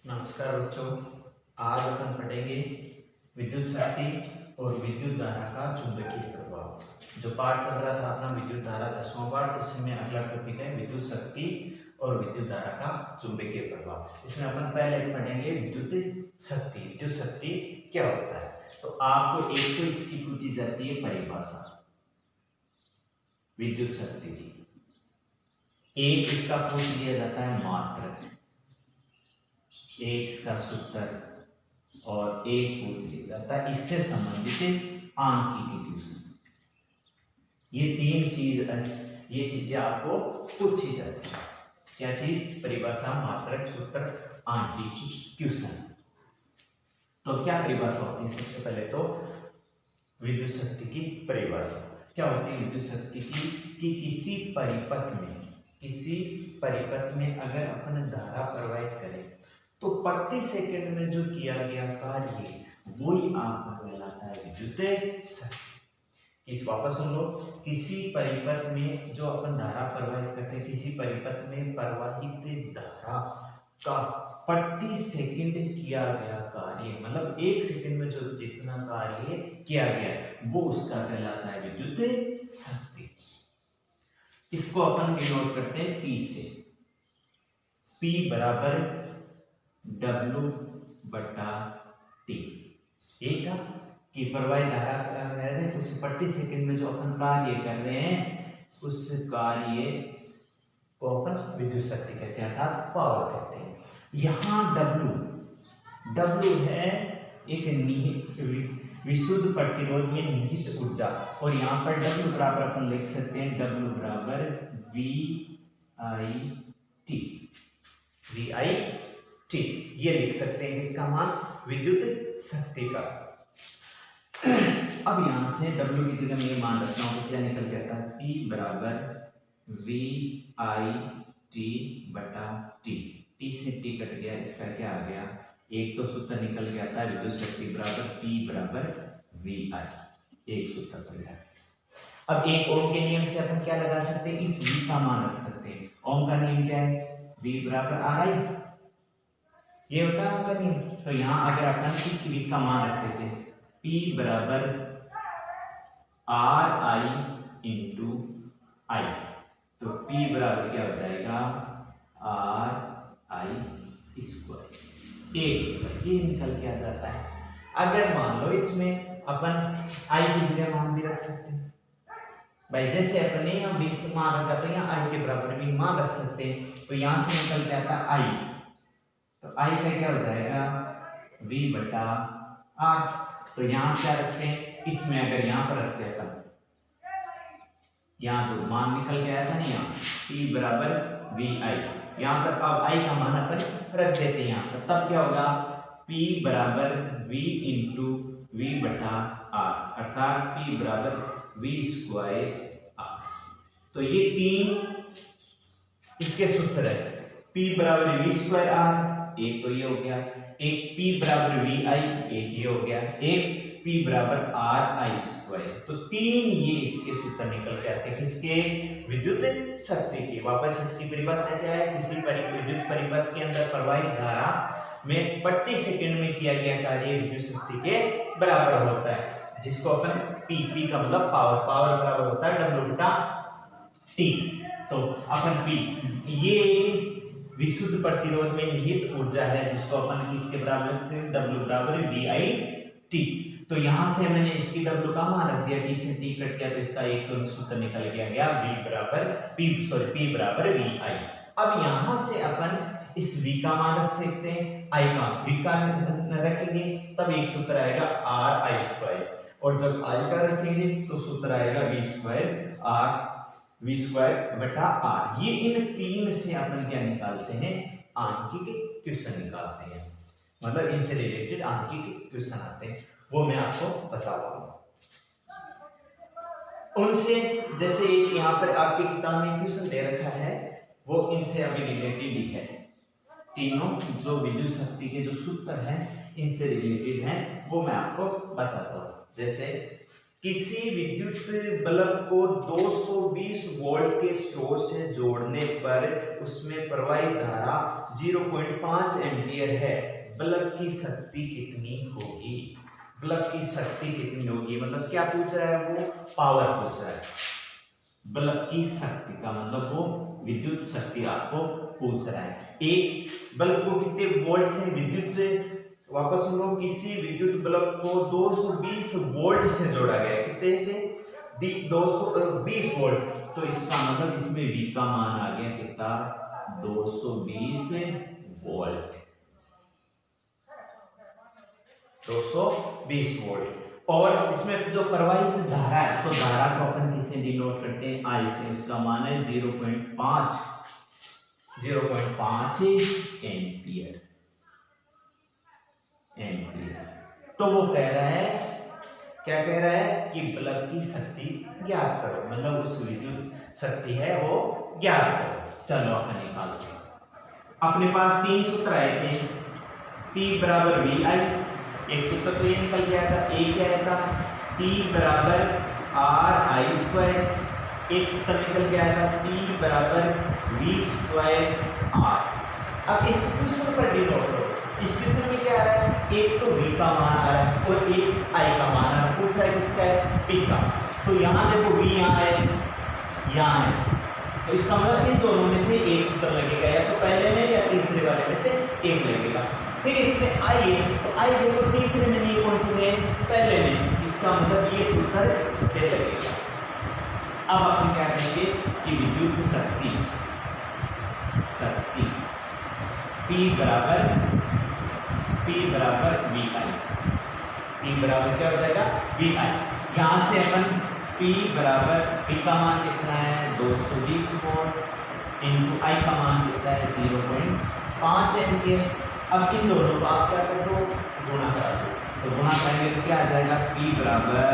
नमस्कार बच्चों, आज अपन पढ़ेंगे विद्युत शक्ति और विद्युत धारा का चुंबकीय प्रभाव। जो पाठ चल रहा था अपना विद्युत धारा 10वां पाठ, उसमें अगला टॉपिक है विद्युत शक्ति और विद्युत धारा का चुंबकीय प्रभाव। इसमें अपन पहले पढ़ेंगे विद्युत शक्ति। विद्युत शक्ति क्या होता है? तो आपको एक तो इसकी पूछी जाती है परिभाषा विद्युत शक्ति की, एक इसका पूछ लिया जाता है मात्रक, एक इसका सूत्र और एक पूछ लिया जाता है इससे संबंधित आंकिक क्वेश्चन। ये तीन चीज ये चीजें आपको पूछी जाती है। क्या चीज? परिभाषा, मात्रक, सूत्र, आंकिक क्वेश्चन। तो क्या परिभाषा होती है? सबसे पहले तो विद्युत शक्ति की परिभाषा क्या होती है विद्युत शक्ति की? कि किसी परिपथ में अगर अपन धारा प्रवाहित करें तो प्रति सेकंड में जो किया गया कार्य वही आपका कहलाता है विद्युत शक्ति। इस वापस सुन लो, किसी परिपथ में जो अपन धारा प्रवाहित करते हैं, किसी परिपथ में प्रवाहित धारा का प्रति सेकंड किया गया कार्य, मतलब एक सेकंड में जो जितना कार्य किया गया वो उसका कहलाता है विद्युत शक्ति। इसको अपन डिनोट करते हैं P से। P बराबर W बटा T। एक था कि प्रवाहित धारा कर रहे हैं, उस प्रति सेकंड में जो अपन कार्य कर रहे हैं उस कार्य को अपन विद्युत शक्ति कहते हैं, अर्थात पावर कहते हैं। यहाँ W है एक निहित विशुद्ध प्रतिरोध में निहित ऊर्जा, और यहाँ पर W बराबर अपन लिख सकते हैं W बराबर VIT ये लिख सकते हैं। इसका मान विद्युत शक्ति का। अब यहां से W की जगह में ये मान रखना हो तो क्या निकल के आता है? P बराबर VIT बटा T। T से T कट गया, इसका क्या आ गया? एक तो सूत्र निकल गया था विद्युत शक्ति बराबर P बराबर VI, एक सूत्र पड़ गया। अब एक ओम के नियम से अपन क्या लगा सकते हैं? इस V का मान रख सकते हैं। ओम का नियम क्या है? V बराबर RI, ये होता है ओम का नियम। तो यहाँ अगर अपन इस V का मान रखते थे P बराबर RI इंटू I, तो P बराबर क्या हो जाएगा? RI स्क्वायर, एक सूत्र ये निकल के आ जाता है। अगर मान लो इसमें अपन I की जगह मान भी रख सकते हैं भाई, जैसे अपने यहाँ 20 मान रखा तो यहाँ I के बराबर भी मान रख सकते हैं। तो यहाँ से निकल के आता I, तो I का क्या हो जाएगा? V बटा R। तो यहाँ क्या रखते हैं? इसमें अगर यहाँ पर रखते हैं तब यहाँ जो मान निकल के आया था ना, यहाँ P बराबर VI, यहाँ पर अब I का मान अपन रख देते हैं यहाँ पर, तब क्या होगा? P बराबर V इंटू V बटा R, अर्थात P बराबर V स्क्वायर R। तो ये तीन इसके सूत्र है। P बराबर V स्क्वायर R, एक तो ये हो गया, एक P बराबर VI, एक ये हो गया, एक P बराबर RI स्क्वायर। तो तीन ये इसके सूत्र निकल के आते हैं, किसके? विद्युत शक्ति की। वापस इसकी परिभाषा क्या है? किसी विद्युत परिपथ के अंदर प्रवाहित धारा में प्रति सेकंड में किया गया कार्य विद्युत शक्ति के बराबर होता है, जिसको अपन P का मतलब पावर बराबर होता है W बटा T। तो अपन P ये विशुद्ध प्रतिरोध में निहित ऊर्जा है, जिसको अपन किसके बराबर से W बराबर VIT। तो यहां से मैंने इसकी W का मान रख दिया, T से T कट गया तो इसका एक तो सूत्र निकल गया P बराबर VI। अब यहां से अपन इस V का मान रख सकते हैं, I का V का रखेंगे तब एक सूत्र आएगा RI स्क्वायर, और जब I का रखेंगे तो सूत्र आएगा V स्क्वायर बटा R। ये इन तीन से अपन क्या निकालते हैं? आंकिक क्वेश्चन निकालते हैं, मतलब इनसे रिलेटेड आंकिक क्वेश्चन आते हैं, वो मैं आपको बता रहा हूं। उनसे जैसे एक यहाँ पर आपकी किताब में क्वेश्चन दे रखा है, वो इनसे अभी रिलेटेड ही है। तीनों जो विद्युत शक्ति के जो सूत्र हैं इनसे रिलेटेड हैं, वो मैं आपको बताता हूँ। जैसे किसी विद्युत बल्ब को 220 वोल्ट के स्रोत से जोड़ने पर उसमें प्रवाहित धारा 0.5 एम्पियर है। बल्ब की शक्ति कितनी होगी? बल्ब की शक्ति कितनी होगी मतलब क्या पूछ रहा है वो? पावर पूछ रहा है। बल्ब की शक्ति का मतलब वो विद्युत शक्ति आपको पूछ रहा है। एक बल्ब को कितने वोल्ट से विद्युत, वापस सुनो, किसी विद्युत बल्ब को 220 वोल्ट से जोड़ा गया है। कितने से? 220 वोल्ट। तो इसका मतलब इसमें V का मान आ गया कितना? 220 वोल्ट। 220 वोल्ट। और इसमें जो प्रवाहित धारा है, तो धारा को अपन किसे डिनोट करते हैं? I से। उसका मान है 0.5 एम्पियर। तो वो कह रहा है, क्या कह रहा है कि बल्ब की शक्ति ज्ञात करो, मतलब उस विद्युत शक्ति है वो ज्ञात करो। चलो अपन निकालते हैं। अपने पास तीन सूत्र आए थे, P बराबर VI, एक सूत्र तो ये निकल गया था। A क्या है था? P बराबर RI स्क्वायर। एक सूत्र निकल गया था P बराबर V स्क्वायर R। अब इस क्वेश्चन पर डिनोट करो। इस क्वेश्चन में क्या आ रहा है? एक तो V का मान आ रहा है और एक I का मान आ रहा है। पूछ रहा है किसका है? P का। तो यहाँ देखो V यहाँ है, यहाँ है, तो इसका मतलब इन दोनों में से एक सूत्र लगेगा, या तो पहले में या तीसरे वाले में से एक लगेगा। फिर इसमें I है, तो I देखो तीसरे में नहीं, कौन से में? पहले में। इसका मतलब ये सूत्र इस पे लगेगा। अब अपन क्या करेंगे कि विद्युत शक्ति P बराबर VI। P बराबर क्या हो जाएगा? VI। यहाँ से अपन P बराबर, P का मान कितना है? 220 वोल्ट इंटू I का मान कितना है? 0.5 एम्पियर। अब इन दोनों को आप क्या कर दो? गुणा कर दो। तो गुणा करेंगे तो क्या आ जाएगा? P बराबर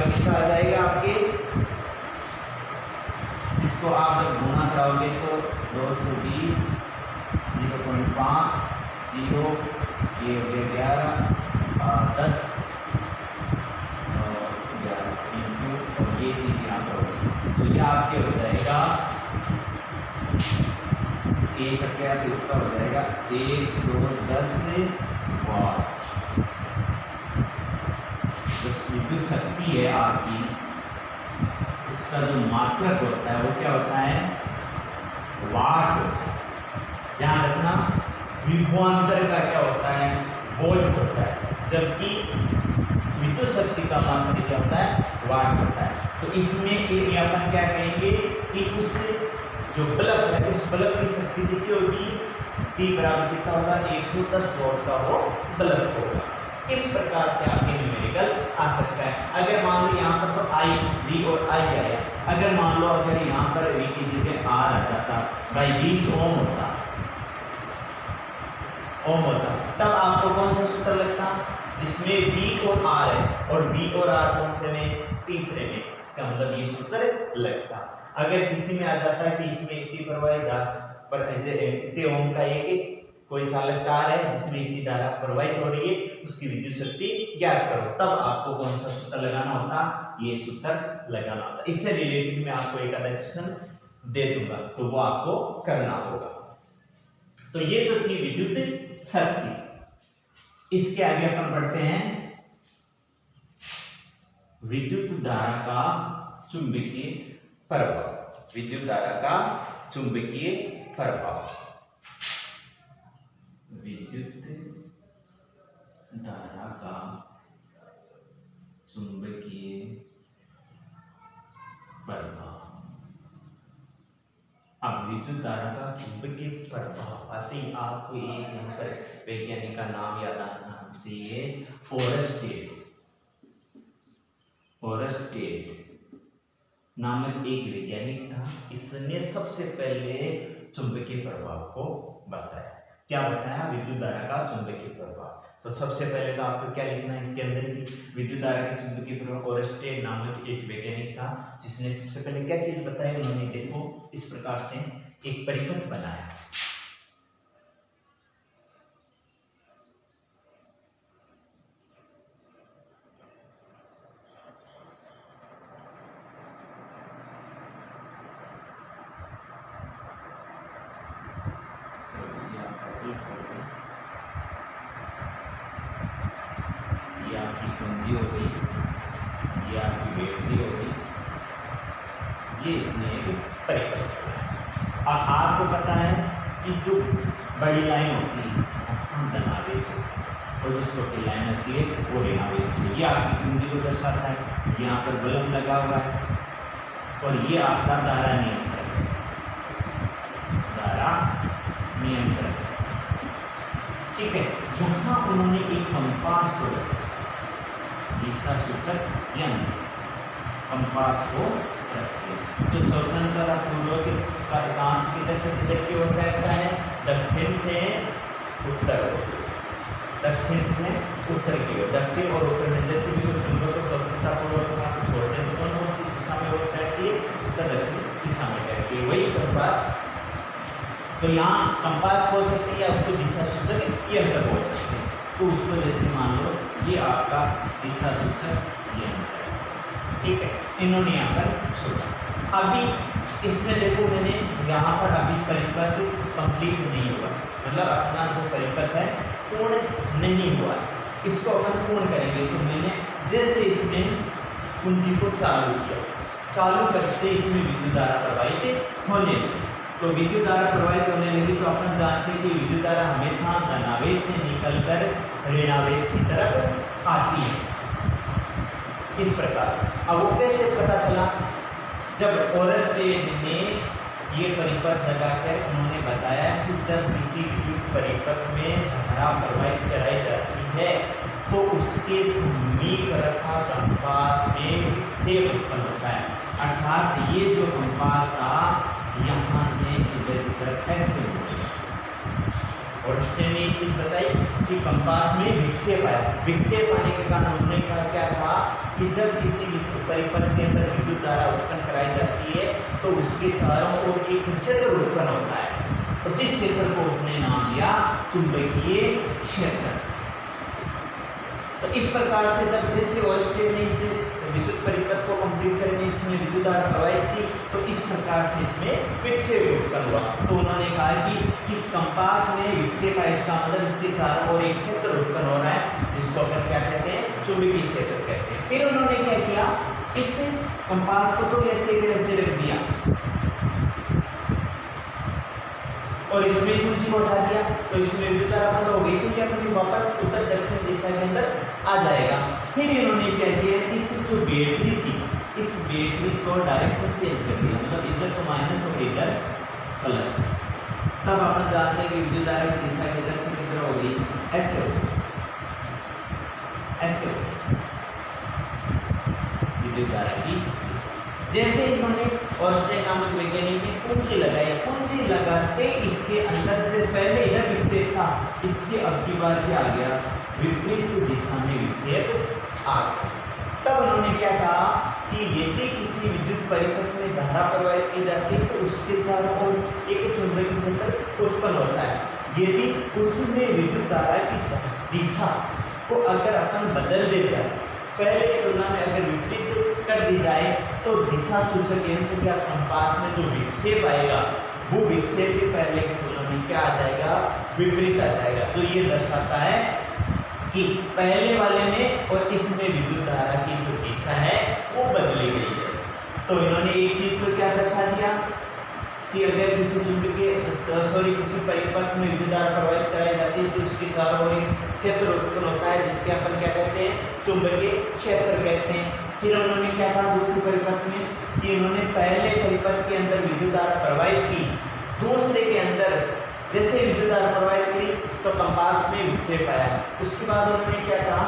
कितना आ जाएगा आपके? इसको आप जब गुणा कराओगे तो 220 0.5 0 ये हो गया 11 और 10 और 11 इंटू, और ये चीज यहाँ पर होगी, तो ये आपके हो जाएगा एक क्या, तो इसका हो जाएगा 110 वाट। जो विद्युत शक्ति है आपकी, उसका जो मात्रक होता है वो क्या होता है? वाट होता है। ध्यान रखना, विभवांतर का क्या होता है? वोल्ट होता है, जबकि विद्युत शक्ति का मात्रक क्या होता है? वाट होता है। तो इसमें अपन क्या कहेंगे कि उस जो बल्ब है, उस बल्ब की शक्ति कितनी होगी? P बराबर कितना होगा? 110 वोल्ट का वो बल्ब होगा। इस प्रकार से आपके न्यूमेरिकल आ सकता है। अगर मान लो यहाँ पर तो I, V और I आया, अगर मान लो अगर यहाँ पर V की जगह R आ जाता, भाई 20 ओम होता, तब आपको कौन सा सूत्र लगता? जिसमें V और R है, और V और R कौन से में? तीसरे में। इसका मतलब ये सूत्र लगता। अगर किसी में आ जाता है कि इसमें इतनी प्रवाहित पर इतने ओम का एक कोई चालक तार है जिसमें इतनी धारा प्रवाहित हो रही है, उसकी विद्युत शक्ति ज्ञात करो, तब आपको कौन सा सूत्र लगाना होता? ये सूत्र लगाना होता। इससे रिलेटेड मैं आपको एक आधा क्वेश्चन दे दूंगा, तो वो आपको करना होगा। तो ये तो थी विद्युत शक्ति। इसके आगे अपन बढ़ते हैं विद्युत धारा का चुंबकीय प्रभाव। विद्युत धारा का चुंबकीय प्रभाव। विद्युत धारा का चुंबकीय प्रभाव। अब विद्युत धारा का चुंबकीय प्रभाव आते ही आपको एक यहाँ पर वैज्ञानिक का नाम याद आना चाहिए, ओरस्टेड नामक एक वैज्ञानिक था। इसने सबसे पहले चुंबकीय प्रभाव को बताया। क्या बताया? विद्युत धारा का चुंबकीय प्रभाव। तो सबसे पहले तो आपको क्या लिखना है इसके अंदर की विद्युत धारा के चुंबकीय प्रभाव? ओरस्टेड नामक एक वैज्ञानिक था जिसने सबसे पहले क्या चीज बताई? उन्होंने देखो इस प्रकार से एक परिपथ बनाया। कुंजी हो गई, ये आपकी बैटरी हो गई, ये इसमें एक परिपथ। और आपको पता है कि जो बड़ी लाइन होती है धनावेश और जो छोटी लाइन होती है वो ऋणावेश। ये आपकी कुंजी को दर्शाता है। यहाँ पर बल्ब लगा हुआ है और ये आपका धारा नियंत्रक है, धारा नियंत्रक। ठीक है, यहाँ उन्होंने एक कंपास को दिशा सूचक यंत्र, कंपास को जो स्वतंत्रता पूर्वक कहाँ से किधर से किधर की ओर रहता है, दक्षिण से उत्तर, दक्षिण से उत्तर की ओर, दक्षिण और उत्तर में जैसे भी वो चुंबक को स्वतंत्रता पूर्वक आप छोड़ते हैं तो कौन सी दिशा में वो चलती है, उत्तर दक्षिण दिशा में चलती है, वही कंपास। तो यहाँ कंपास बोल सकते हैं या उसको दिशा सूचक यंत्र बोल सकते हैं। तो उसको जैसे मान लो ये आपका दिशा सूचक यंत्र, ठीक है, इन्होंने यहाँ पर छोड़ा। अभी इसमें देखो मैंने यहाँ पर अभी परिपथ कंप्लीट नहीं हुआ, मतलब अपना जो परिपथ है पूर्ण नहीं हुआ, इसको अपन पूर्ण करेंगे। तो मैंने जैसे इसमें कुंजी को चालू किया, चालू करते इसमें विद्युत धारा प्रवाहित होने लगी। तो विद्युत धारा प्रवाहित होने लगी तो अपन जानते हैं कि विद्युत धारा हमेशा धनावेश से निकलकर ऋणावेश की तरफ आती है, इस प्रकार से। अब वो कैसे पता चला, जब ओरस्टेड ने ये परिपथ लगाकर उन्होंने बताया कि जब किसी विद्युत परिपथ में धारा प्रवाहित कराई जाती है तो उसके समीप रखा कंपास में विक्षेप उत्पन्न होता है। अर्थात ये जो कंपास था यहाँ से इधर की तरफ ऐसे होता है। ओरस्टेड ने ये चीज बताई कि कंपास में विक्षेप आया। विक्षेप आने के कारण उन्होंने कहा क्या था कि जब किसी परिपथ के अंदर विद्युत धारा उत्पन्न कराई जाती है तो उसके चारों ओर एक क्षेत्र उत्पन्न होता है और जिस क्षेत्र को उसने नाम दिया चुंबकीय क्षेत्र। तो इस प्रकार से जब जैसे ओरस्टेड ने इस विद्युत परिपथ को कंप्लीट करके इसमें विद्युत धारा प्रवाहित की तो इस प्रकार से इसमें विक्षेप उत्पन्न हुआ। तो उन्होंने कहा कि इस कंपास में विक्षेप है, इसका मतलब इसके चारों ओर एक क्षेत्र उत्पन्न हो रहा है जिसको अपन क्या कहते हैं, चुंबकीय क्षेत्र कहते हैं। फिर उन्होंने क्या किया, इस कंपास को तो ऐसे रख दिया और इसमें कुंजी को उठा दिया तो इसमें विद्युत धारा बंद हो गई, तो ये अपनी वापस उत्तर दक्षिण दिशा के अंदर आ जाएगा। फिर इन्होंने क्या किया, इस जो बैटरी थी इस बैटरी को डायरेक्शन चेंज कर दिया, मतलब इधर तो माइनस हो गई, इधर प्लस। तब अपन जानते हैं कि विद्युत धारा की दिशा किधर से किधर हो गई, ऐसे हो गई, ऐसे हो गई विद्युत धारा की दिशा। जैसे इन्होंने ओरस्टेड नामक वैज्ञानिक ने कुंजी लगाई, कुंजी लगाते इसके अंदर जो पहले इधर विक्षेप था इसके अब की बार क्या आ गया, विपरीत दिशा में विक्षेप आ गया। तब उन्होंने क्या कहा कि यदि किसी विद्युत परिपथ में धारा प्रवाहित की जाती है तो उसके चारों ओर एक चुंबकीय क्षेत्र उत्पन्न होता है। यदि उसमें विद्युत धारा की दिशा को अगर अपन बदल दे जाए, पहले की तुलना में अगर विपरीत कर दी जाए तो दिशा सूचक यंत्र या कंपास में जो विक्षेप आएगा वो विक्षेप भी पहले की तुलना में क्या आ जाएगा, विपरीत आ जाएगा, जो ये दर्शाता है कि पहले वाले में और इसमें विद्युत धारा की जो दिशा है वो बदली गई है। तो इन्होंने एक चीज तो क्या दर्शा दिया कि अगर किसी किसी परिपथ में विद्युत धारा प्रवाहित कराई जाती है तो उसके चारों ओर एक क्षेत्र उत्पन्न होता है जिसके अपन क्या कहते हैं, चुंबकीय क्षेत्र कहते हैं। फिर उन्होंने क्या कहा दूसरे परिपथ में कि उन्होंने पहले परिपथ के अंदर विद्युत धारा प्रवाहित की, दूसरे के अंदर जैसे विद्युत धारा प्रवाहित करी तो कंपास में विक्षेप आया। उसके बाद उन्होंने क्या कहा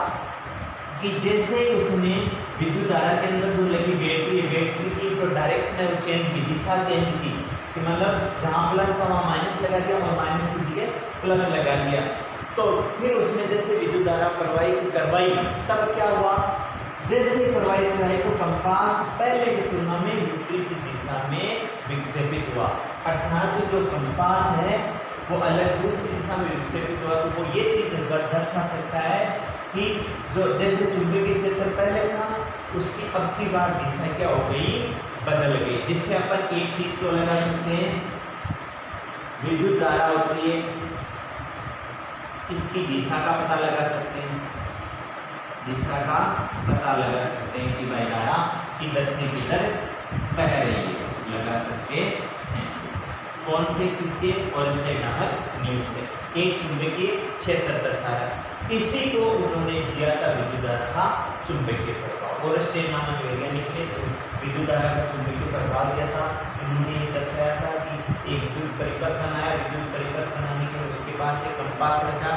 कि जैसे उसने विद्युत धारा के अंदर जो लगी बैटरी की तो डायरेक्शन चेंज की, दिशा चेंज की, कि मतलब जहाँ प्लस था वहाँ माइनस लगा दिया और माइनस की जगह प्लस लगा दिया। तो फिर उसमें जैसे विद्युत धारा प्रवाहित करवाई तब क्या हुआ, जैसे प्रवाहित कराई तो कंपास पहले की तुलना में विपरीत दिशा में विक्षेपित हुआ। अर्थात जो कंपास है वो अलग दूसरी दिशा में विक्षेपित हुआ। तो वो ये चीज दर्शा सकता है कि जो जैसे चुंबकीय क्षेत्र पहले था उसकी अब की बार दिशा क्या हो गई, बदल गई। जिससे अपन एक चीज तो लगा सकते हैं, विद्युत धारा होती है इसकी दिशा का पता लगा सकते हैं, दिशा का पता लगा सकते हैं कि भाई धारा किधर से किधर बह रही है, लगा सकते हैं। कौन से, किसके, ओरस्टेड नामक नियम से एक चुंबकीय क्षेत्र दर्शा रहा है। इसी को उन्होंने दिया था विद्युत धारा का चुंबकीय प्रभाव। ओरस्टेड नामक वैज्ञानिक ने विद्युत धारा का चुंबकीय प्रभाव दिया था। उन्होंने ये दर्शाया था कि एक विद्युत परिपथ बनाया, विद्युत परिपथ बनाने के बाद उसके पास एक कंपास रखा।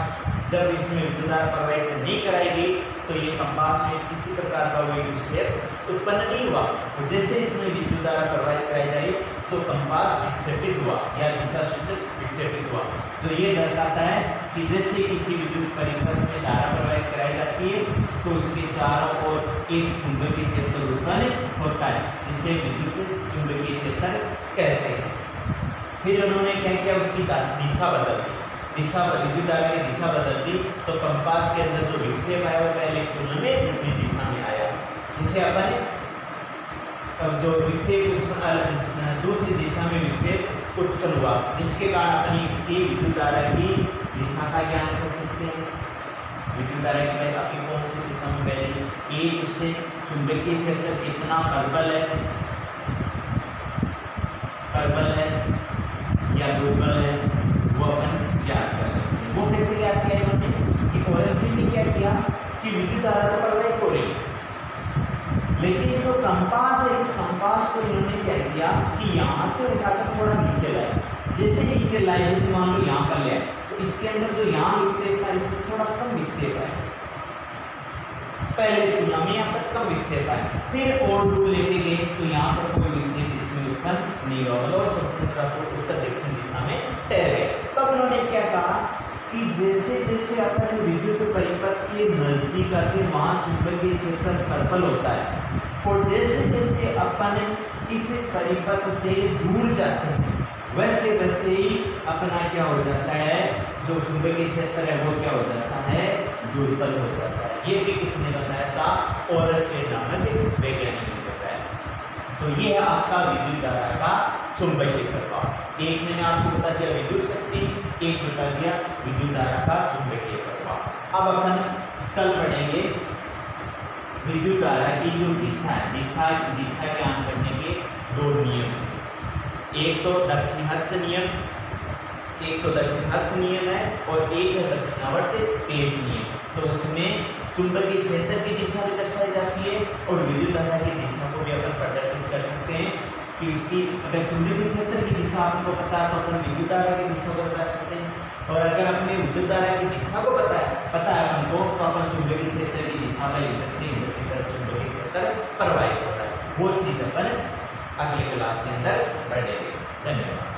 जब इसमें विद्युत धारा प्रवाहित नहीं कराएगी तो ये कंपास में किसी प्रकार का कोई विक्षेप उत्पन्न नहीं हुआ, और जैसे इसमें विद्युत धारा प्रवाहित कराई जाए तो कंपास विक्षेपित हुआ या दिशा सूचक विक्षेपित हुआ, जो ये दर्शाता है कि जैसे किसी विद्युत परिपथ में धारा प्रवाहित कराई जाती है तो उसके चारों ओर एक चुंबकीय क्षेत्र उत्पन्न होता है, जिसे विद्युत चुंबकीय क्षेत्र कहते हैं। फिर उन्होंने क्या किया, उसकी दिशा बदल दी, विद्युत धारा की दिशा बदल दी, तो कंपास के अंदर जो विक्षेप आया वो पहले की तुलना में विपरीत दिशा में आया, जिसे अपन जो विक्षेप दूसरी दिशा में विक्षेप उत्पन्न हुआ, जिसके कारण अपन इसकी विद्युत धारा की दिशा का ज्ञान कर सकते हैं। विद्युत धारा की बात आपकी कौन सी दिशा में बह रही है, ये उससे चुंबकीय क्षेत्र कितना प्रबल है या दुर्बल है, वो अपन याद कर सकते हैं। वो कैसे याद किया है मैंने कि ओरस्टेड ने क्या किया कि विद्युत धारा तो प्रवाहित हो रही है, लेकिन जो कंपास है, इस कंपास को इन्होंने क्या किया कि यहाँ से उठाकर थोड़ा नीचे लाए। जैसे नीचे लाए, जैसे मान लो यहाँ पर ले आए, तो इसके अंदर जो यहाँ विक्षेप था इसमें थोड़ा कम विक्षेप है, पहले तुलना में यहाँ पर कम विक्षेप आए। फिर और दूर लेके गए तो यहाँ पर कोई विक्षेप इसमें उत्पन्न नहीं हुआ, मतलब स्वतंत्रता को उत्तर दक्षिण दिशा में ठहर गए। तब उन्होंने क्या कहा कि जैसे जैसे अपन विद्युत परिपथ के नजदीक आते वहाँ चुंबकीय क्षेत्र प्रबल होता है, और जैसे जैसे अपन इस परिपथ से दूर जाते हैं वैसे वैसे ही अपना क्या हो जाता है, जो चुंबकीय क्षेत्र है वो क्या हो जाता है, दुर्बल हो जाता है। ये भी किसने बताया था, ओरस्टेड नामक वैज्ञानिक ने बताया। तो ये है आपका विद्युत धारा का चुंबकीय प्रभाव। एक मैंने आपको बता दिया विद्युत शक्ति, एक बता दिया विद्युत धारा का चुंबकीय प्रभाव। अब अपन कल पढ़ेंगे विद्युत धारा की जो दिशा है, दिशा ज्ञान करने के दो नियम, एक तो दक्षिणावर्त नियम है और एक है दक्षिणावर्त पेश नियम। तो उसमें चुंबकीय क्षेत्र की दिशा भी दर्शाई जाती है और विद्युत धारा की दिशा को भी अपन प्रदर्शित कर सकते हैं कि उसकी, अगर चुंबकीय क्षेत्र की दिशा आपको पता है तो अपन विद्युत धारा की दिशा को बता सकते हैं, और अगर अपने विद्युत धारा की दिशा को पता है अपन को, तो अपन चुंबकीय क्षेत्र की दिशा में इधर से इधर की तरफ चुंबकीय क्षेत्र प्रवाहित होता है। वो चीज़ अपन अगले क्लास के अंदर पढ़ेंगे। धन्यवाद।